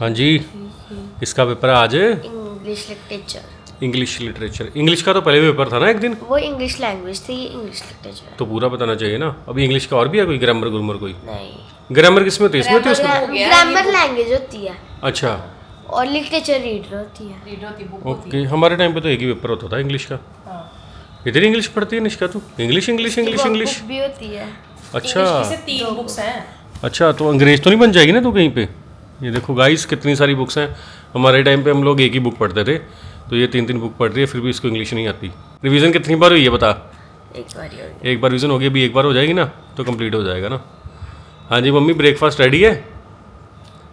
हाँ जी, इसका पेपर है आज। English literature. इंग्लिश का तो पहले भी पेपर था ना एक दिन। वो इंग्लिश लैंग्वेज थी, इंग्लिश लिटरेचर। तो पूरा बताना चाहिए ना। अभी इंग्लिश का और भी है कोई ग्रामर कोई? नहीं, ग्रामर किसमें होती है? इसमें होती है उसमें? ग्रामर लैंग्वेज होती है अच्छा, और लिटरेचर रीडर होती है। ओके। हमारे टाइम पे तो एक ही पेपर होता था इंग्लिश का। इतनी इंग्लिश पढ़ती है निष्का तू? इंग्लिश बुक भी होती है। अच्छा इससे 3 बुक्स हैं। अच्छा, तो अंग्रेज तो नहीं बन जाएगी ना तू कहीं पे? ये देखो गाइस कितनी सारी बुक्स हैं। हमारे टाइम पे हम लोग एक ही बुक पढ़ते थे, तो ये 3 बुक पढ़ रही है, फिर भी इसको इंग्लिश नहीं आती। रिवीजन कितनी बार हुई है बता? एक बार रिवीजन हो गई, अभी एक बार हो जाएगी ना तो कंप्लीट हो जाएगा ना। हाँ जी मम्मी, ब्रेकफास्ट रेडी है?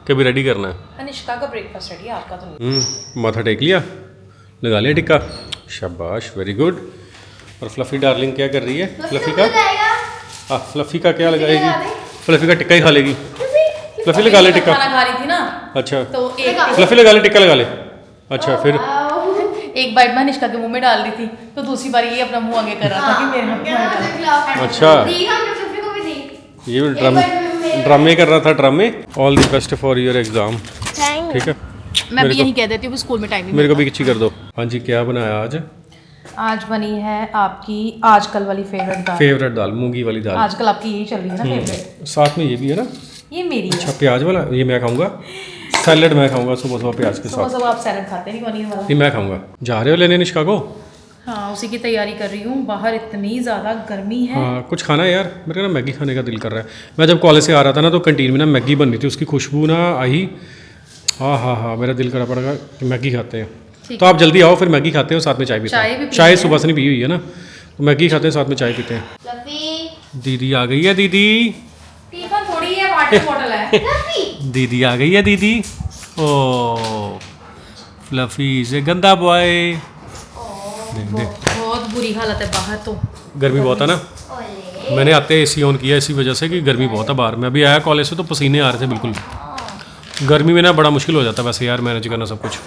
कभी रेडी करना है? अनिष्का का ब्रेकफास्ट रेडी है, आपका तो नहीं। माथा टेक लिया, लगा लिया टिक्का, शाबाश, वेरी गुड। और फ्लफी डार्लिंग क्या कर रही है? फ्लफी का हाँ, फ्लफी का क्या लगाएगी? फ्लफी का टिक्का ही खा लेगी। फ्लफी लगा ले टिक्का। खाना खा रही थी ना, अच्छा तो एक फ्लफी लगा ले, टिक्का लगा ले। अच्छा फिर एक बाइट मैं अनिष्का के मुंह में डाल रही थी, तो दूसरी बार ये अपना मुंह आगे कर रहा था कि मेरे मुंह में डाल। अच्छा, ये ड्रामे कर रहा था, ड्रामे। All the best for your exam. ठीक है, मैं भी यही कह देती हूँ, स्कूल में टाइम मेरे को भी किसी कर दो। हाँ जी, क्या बनाया आज? आज बनी है आपकी आजकल वाली फेवरेट दाल, मूंगी वाली दाल। आजकल आपकी यही चल रही है ना फेवरेट। साथ में ये भी है ना, ये मेरी है। अच्छा, प्याज वाला ये मैं खाऊंगा। सैलेड मैं खाऊंगा सुबह प्याज के साथ। सुबह आप सैलेड खाते नहीं, पनीर वाला। नहीं, मैं खाऊंगा। जा रहे हो लेने निष्का को? हाँ, उसी की तैयारी कर रही हूँ। बाहर इतनी ज़्यादा गर्मी है। हाँ, कुछ खाना है यार, मेरे को ना मैगी खाने का दिल कर रहा है। मैं जब कॉलेज से आ रहा था ना, तो कैंटीन में ना मैगी बन रही थी, उसकी खुशबू ना आई। हाँ, मेरा दिल करा पड़ेगा कि मैगी खाते हैं। तो आप जल्दी आओ, फिर मैगी खाते हैं और साथ में चाय पीते हैं। चाय सुबह से नहीं पी हुई है ना, तो मैगी खाते हैं, साथ में चाय पीते हैं। दीदी आ गई है, दीदी थोड़ी है, वाटर बॉटल है। दीदी आ गई है, दीदी। ओ फ्लफी से गंदा बॉय। बहुत बुरी हालत है बाहर तो। गर्मी बहुत है ना। मैंने आते एसी ऑन किया इसी वजह से कि गर्मी बहुत है बाहर। मैं अभी आया कॉलेज से तो पसीने आ रहे थे बिल्कुल। गर्मी में ना बड़ा मुश्किल हो जाता है वैसे यार मैनेज करना सब कुछ।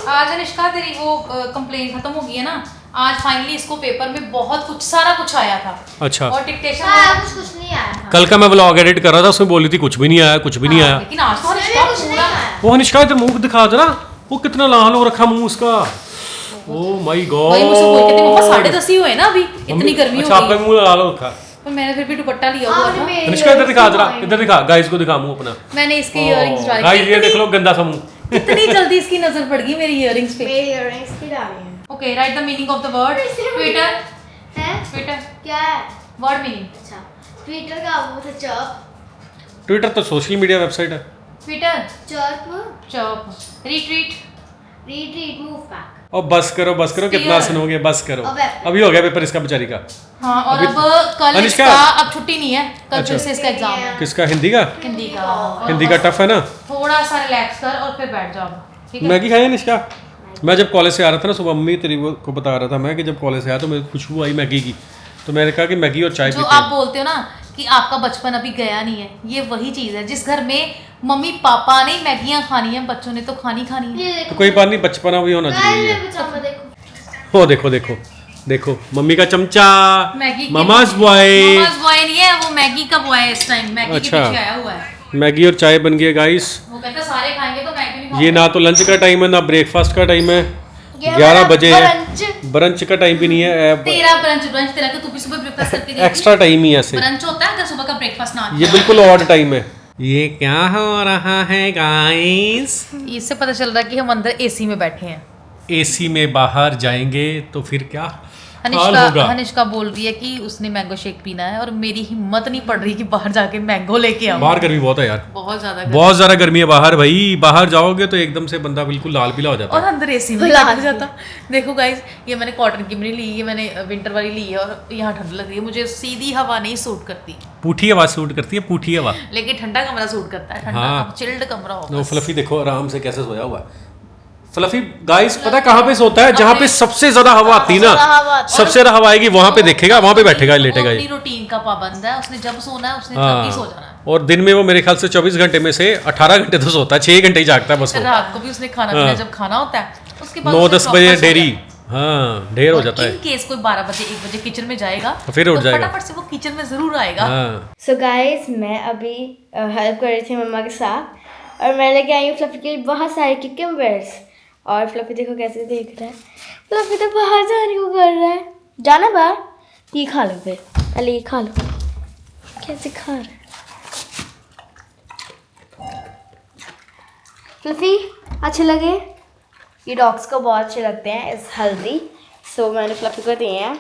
आज अनिष्का तेरी वो कंप्लेन खत्म हो गई है ना। आज फाइनली इसको पेपर में बहुत कुछ सारा कुछ आया था। अच्छा, और डिक्टेशन कुछ नहीं आया था। कल का मैं व्लॉग एडिट कर रहा था, उसमें बोली थी कुछ भी नहीं आया, कुछ भी नहीं आया। लेकिन आज तो अनिष्का पूरा वो अनिष्का इधर मुंह दिखा दे ना, वो कितना लाल हो रखा मुंह उसका। ओह माय गॉड, वही मुझसे बोल के थे मम्मा 10:30 ही हुए ना अभी, इतनी गर्मी हो अच्छा, आपका गई। मुंह लाल हो रखा। पर मैंने फिर भी दुपट्टा लिया हुआ था। अनिष्का इधर दिखा जरा, इधर दिखा, गाइस को दिखा मुंह अपना। मैंने इसकी इयररिंग्स डाली। गाइस ये देख लो गंदा सा मुंह। इतनी जल्दी इसकी नजर पड़ गई मेरी इयररिंग्स पे। मेरी इयररिंग्स भी डाली हैं। Okay, right the meaning of the word Twitter. हैं? ट्विटर क्या है? Word meaning. अच्छा, ट्विटर का वो था चर्प। ट्विटर तो सोशल मीडिया वेबसाइट है। Twitter chirp, chop, retweet, retweet, move back. और बस करो कितना सुनोगे, बस करो। अभी हो गया पेपर इसका बेचारी का। हाँ, और अब कल अनिष्का, इसका अब छुट्टी नहीं है, कल अच्छा, फिर से इसका एग्जाम है। किसका? हिंदी का। हिंदी का टफ है ना। थोड़ा सा रिलैक्स कर और फिर बैठ जाओ, ठीक है? मैगी खाई निष्का? मैं जब कॉलेज से आ रहा था ना सुबह, मम्मी तेरी को बता रहा था मैं कि जब कॉलेज से आया तो मेरे को खुशबू आई मैगी की, तो मैंने कहा कि मैगी और चाय जो पीते आप हैं। बोलते हो ना कि आपका बचपन अभी गया नहीं है, ये वही चीज है। जिस घर में मम्मी पापा ने मैगियां खानी है, बच्चों ने तो खानी है। तो कोई बात नहीं, बचपना भी होना चाहिए। वो देखो मम्मी का चमचा, मैगी ममाज बॉय नहीं है वो, मैगी का बॉय है इस टाइम, मैगी के पीछे आया हुआ है। मैगी और चाय बन गई है गाइस। वो कहता है सारे खाएंगे तो मैगी नहीं ये ना तो लंच का टाइम है ना ब्रेकफास्ट का टाइम है, 11 बजे है, ब्रंच का टाइम भी नहीं है। तेरा ब्रंच तेरा तो तू भी सुबह ब्रेकफास्ट करके गई थी। एक्स्ट्रा टाइम ही ऐसे ब्रंच होता है अगर सुबह का ब्रेकफास्ट ना। ये बिल्कुल ऑड टाइम है। ये क्या हो रहा है गाइस? इससे पता चल रहा है कि हम अंदर एसी में बैठे हैं। एसी में बाहर जाएंगे तो फिर क्या हाल होगा? हनिष्का बोल रही है कि उसने मैंगो शेक पीना है और मेरी हिम्मत नहीं पड़ रही कि बाहर जाके मैंगो लेके आऊं। बाहर गर्मी बहुत है यार, बहुत ज्यादा गर्मी है बाहर भाई। बाहर जाओगे तो एकदम से बंदा बिल्कुल लाल पीला हो जाता है और अंदर एसी में लग जाता। देखो गाइस, ये मैंने कॉटन की नहीं ली, ये मैंने विंटर वाली ली है और यहाँ ठंड लग रही है। मुझे सीधी हवा नहीं सूट करती, पूठी हवा सूट करती है, पूठी हवा। लेकिन ठंडा कमरा सूट करता है। ठंडा चिल्ड कमरा हो। फ्लफी देखो आराम से कैसे सोया हुआ है। फ्लफी गाइस पता कहाँ पे सोता है? जहाँ पे सबसे ज्यादा हवा आती है ना, सबसे ज्यादा हवा आएगी वहां पे देखेगा, वहां पे बैठेगा, लेटेगा। अपनी रूटीन का पाबंद है, उसने जब सोना है उसने तभी सो जाना है। और दिन में वो मेरे ख्याल से 24 घंटे में से 18 घंटे तो सोता है, 6 घंटे ही जागता है बस। रात को भी उसने खाना पीना जब खाना होता है उसके बाद 9-10 बजे डेरी ढेर हो जाता है। इन केस कोई 12 बजे 1 बजे किचन में जाएगा तो फिर उठ जाएगा, फटाफट से वो किचन में जरूर आएगा। सो गाइस, मैं अभी हेल्प कर रही थी मम्मा के साथ। और मैं लेके आई हूँ फ्लफी के लिए बहुत सारे क्यूकम्बर्स। और फ्लफी देखो कैसे देख रहा है, फ्लफी तो बाहर जाने को कर रहा है। जाना बाहर, ये खा लो फिर, पहले ये खा लो। कैसे खा रहा है फ्लफी? अच्छे लगे? ये डॉग्स को बहुत अच्छे लगते हैं, इस हेल्दी। सो मैंने फ्लफी को दिए हैं,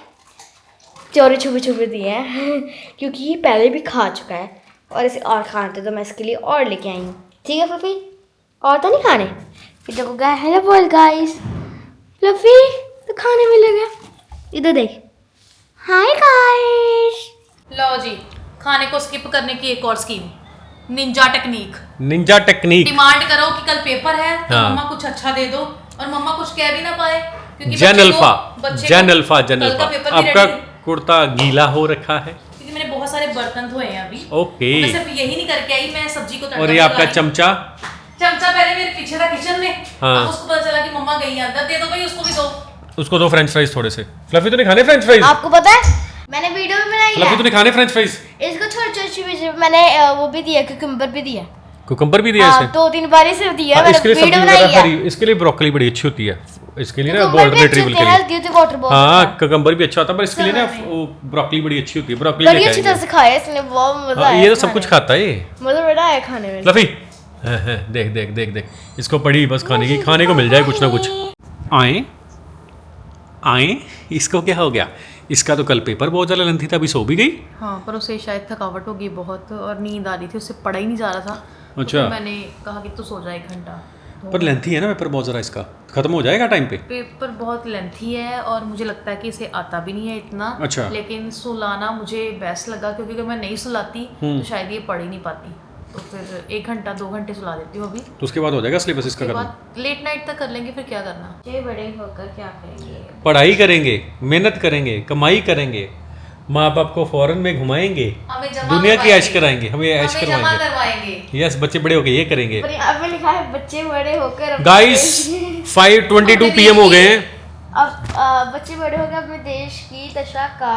चोरी छुपे छुपे दिए हैं क्योंकि ये पहले भी खा चुका है और इसे और खाने थे, तो मैं इसके लिए और लेके आई हूँ। ठीक है फ्लफी, और तो नहीं खाने? फिर देखो गाय, हेलो बोल गाइस। फ्लफी तो खाने में लगा, इधर देख, हाय गाइस। लो जी, खाने को स्किप करने की एक और scheme, Ninja technique. Ninja technique. Demand करो कि कल पेपर है तो हाँ। मम्मा कुछ अच्छा दे दो, और मम्मा कुछ कह भी ना पाए क्योंकि जन अल्फा, बच्चे जन को अल्फा, जन कल का अल्फा। पेपर भी आपका ready है। कुर्ता गीला हो रखा है। क्योंकि मैंने बहुत सारे बर्तन धोए हैं अभी। ओके। मैं सिर्फ यही नहीं करके आई, मैं सब्जी को तड़का और ये भी आपका लगा रही हूँ। चमचा। चमचा पहले मेरे पीछे था किचन में। हाँ। अब उसको पता चला कि मम्मा गई है अंदर, दे दो भाई उसको भी दो। उसको दो फ्रेंच फ्राइज थोड़े से। फ्लफी तो नहीं खाने फ्रेंच फ्राइज? आपको पता है मैंने वीडियो भी बनाई फ्लफी है, तो नहीं खाने फ्रेंच फ्राइज? इसको छोटे छोटे मैंने वो भी दिया, क्यूकम्बर भी दिया। कुकुम्बर भी दिया हाँ, इसे? 2-3 बार इसे दिया हाँ, मैंने, इसके लिए वीडियो सब्जी बनाई वगैरह है। हरी, इसके लिए ब्रोकली बड़ी अच्छी होती है। इसके लिए ना Cucumber गोल्डन भी अच्छे रिट्रीवर होते के हैं, लिए। healthy वाटर बहुत हाँ, अच्छा है। ककम्बर भी अच्छा होता है, पर इसके लिए ना समझ वो ब्रोकली बड़ी अच्छी होती है। ब्रोकली बड़ी लेके अच्छी तरह आएंगे। से खाया इसने, बहुत मजा हाँ, आया। ये तो सब कुछ खाता है ये। मजा बड़ा आया खाने में। फ्लफी, हाँ, हाँ, देख देख देख देख, इसको पड़ी बस खाने की, खाने को मिल जाए कुछ ना कुछ। आए आए, इसको क्या हो गया? इसका तो कल पेपर बहुत ज़्यादा लेंथी था, अभी सो भी गई। हाँ, पर उसे शायद थकावट होगी बहुत और नींद आ रही थी, उससे पढ़ा ही नहीं जा रहा था। अच्छा। तो मैंने कहा कि तू सो जा 1 घंटा। तो पर लेंथी है ना पेपर बहुत ज़रा, इसका खत्म हो जाएगा टाइम पे। पेपर बहुत लेंथी है और मुझे लगता है कि इसे आता भी नहीं है इतना। अच्छा। लेकिन सुलाना मुझे बेस्ट लगा क्योंकि अगर मैं नहीं सुलाती तो शायद ये पढ़ ही नहीं पाती। तो फिर 1 घंटा 2 घंटे सुला देती हूँ अभी। तो उसके बाद हो जाएगा सिलेबस इसका उसके खत्म। बाद लेट नाइट तक कर लेंगे, फिर क्या करना। ये बड़े होकर क्या करेंगे? पढ़ाई करेंगे, मेहनत करेंगे, कमाई करेंगे, माँ बाप को फॉरेन में घुमाएंगे, हमें जमा दुनिया की ऐश करवाएंगे। कराएंगे, हमें ऐश हमें जमा करवाएंगे। करवाएंगे। यस, बच्चे बड़े हो गए ये करेंगे। पर यहाँ पे लिखा है बच्चे बड़े होकर अपने गाइस देश- 5:22 PM हो गए हैं। अब बच्चे बड़े होकर अपने देश की दशा का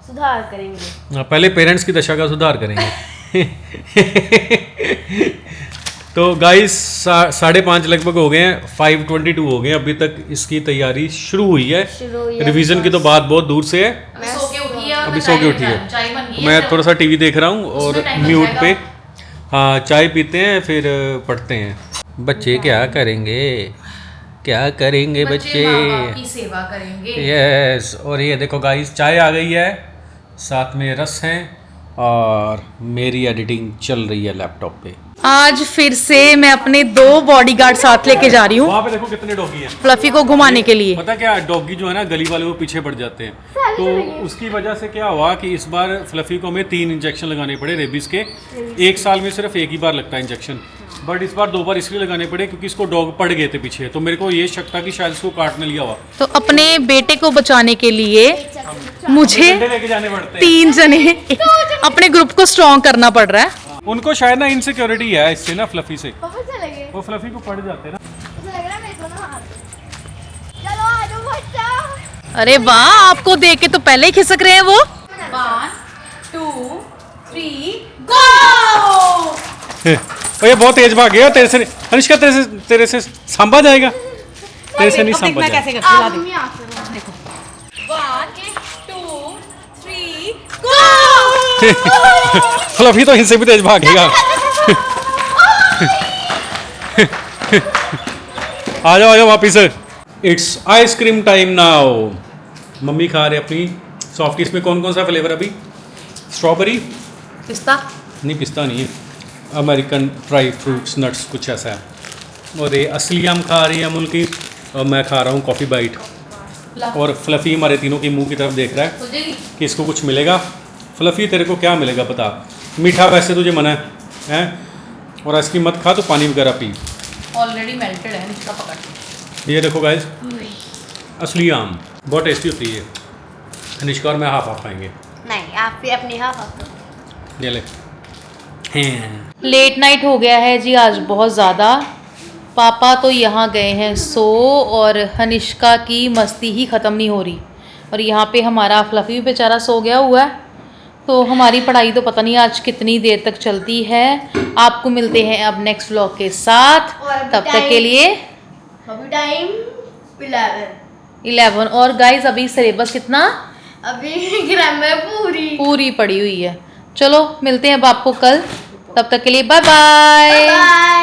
सुधार करेंगे। हाँ, पहले पेरेंट्स की दशा का सुधार करेंगे। तो गाइस 5:30 लगभग हो गए हैं, 5:22 हो गए हैं, अभी तक इसकी तैयारी शुरू हुई है। शुरू हुई है। रिवीजन की तो बात बहुत दूर से है। अभी सो के उठी है और अभी मैं सो के चाय- उठी है। चाय बन गई है, मैं तो- थोड़ा सा टीवी देख रहा हूँ और उसमें time लग म्यूट पे। जाएगा। हाँ, चाय पीते हैं फिर पढ़ते हैं। बच्चे क्या करेंगे, क्या करेंगे बच्चे? माँ-बाप की सेवा करेंगे। यस, और ये देखो गाइस चाय आ गई है, साथ में रस हैं और मेरी एडिटिंग चल रही है लैपटॉप पे। आज फिर से मैं अपने 2 बॉडीगार्ड साथ लेके जा रही हूँ वहाँ पे देखो कितने डॉगी हैं। फ्लफी को घुमाने के लिए। पता क्या, डॉगी जो है ना गली वाले वो पीछे पड़ जाते हैं, तो उसकी वजह से क्या हुआ कि इस बार फ्लफी को हमें 3 इंजेक्शन लगाने पड़े रेबीज के। 1 साल में सिर्फ एक ही बार लगता है इंजेक्शन, बट इस बार 2 बार इसलिए लगाने पड़े क्योंकि इसको डॉग पड़ गए थे पीछे, तो मेरे को ये शक था कि शायद इसको काटने लिया हुआ। तो अपने बेटे को बचाने के लिए मुझे डंडे लेके जाने पड़ते हैं। 3 जने अपने ग्रुप को स्ट्रॉन्ग करना पड़ रहा है। उनको शायद ना इनसिक्योरिटी है इससे ना फ्लफी से, पापा से लगे, वो फ्लफी को पड़ जाते हैं ना। मुझे लग रहा है मेरे को ना हाथ। चलो आ जाओ बच्चा। अरे वाह, आपको देख के तो पहले ही खिसक रहे हैं वो। 1 2 3 गो। और ये बहुत तेज भाग गया तेरे से। अनुष्का तेरे से सांभा जाएगा, तेरे से नहीं सांभा जाएगा। कैसे करती आप मम्मी यहाँ से देखो 1 2 3 गो। फ्लफी तो इनसे भी तेज भागेगा। आ जाओ वापिस। It's ice cream time now. Mummy खा रहे अपनी सॉफ्टीज में कौन कौन सा फ्लेवर अभी? स्ट्रॉबेरी पिस्ता नहीं, पिस्ता नहीं है, अमेरिकन ड्राई फ्रूट्स नट्स कुछ ऐसा है। और ये असली आम खा रही है अमूल की, और मैं खा रहा हूँ कॉफ़ी बाइट। और फ्लफी हमारे तीनों की मुंह की तरफ देख रहा है कि इसको कुछ मिलेगा। फ्लफी तेरे को क्या मिलेगा बता? मीठा वैसे तुझे मना है, और आइसक्रीम मत खा, तो पानी वगैरह पी। ऑलरेडी मेल्टेड है इसका पकड़। ये देखो गाइस, असली आम बहुत टेस्टी होती है। अनुष्का और मैं हाफ खाएंगे। नहीं, आप भी अपनी हाथ। ये ले। लेट नाइट हो गया है जी आज बहुत ज़्यादा। पापा तो यहाँ गए हैं सो, और हनिष्का की मस्ती ही ख़त्म नहीं हो रही। और यहाँ पे हमारा फ्लफी भी बेचारा सो गया हुआ है। तो हमारी पढ़ाई तो पता नहीं आज कितनी देर तक चलती है। आपको मिलते हैं अब नेक्स्ट व्लॉग के साथ, और अभी तब तक टाइम- के लिए अभी टाइम 11। और गाइस अभी सिलेबस कितना अभी ग्रामर पूरी पड़ी हुई है। चलो मिलते हैं अब आपको कल, तब तक के लिए बाय बाय। बाय।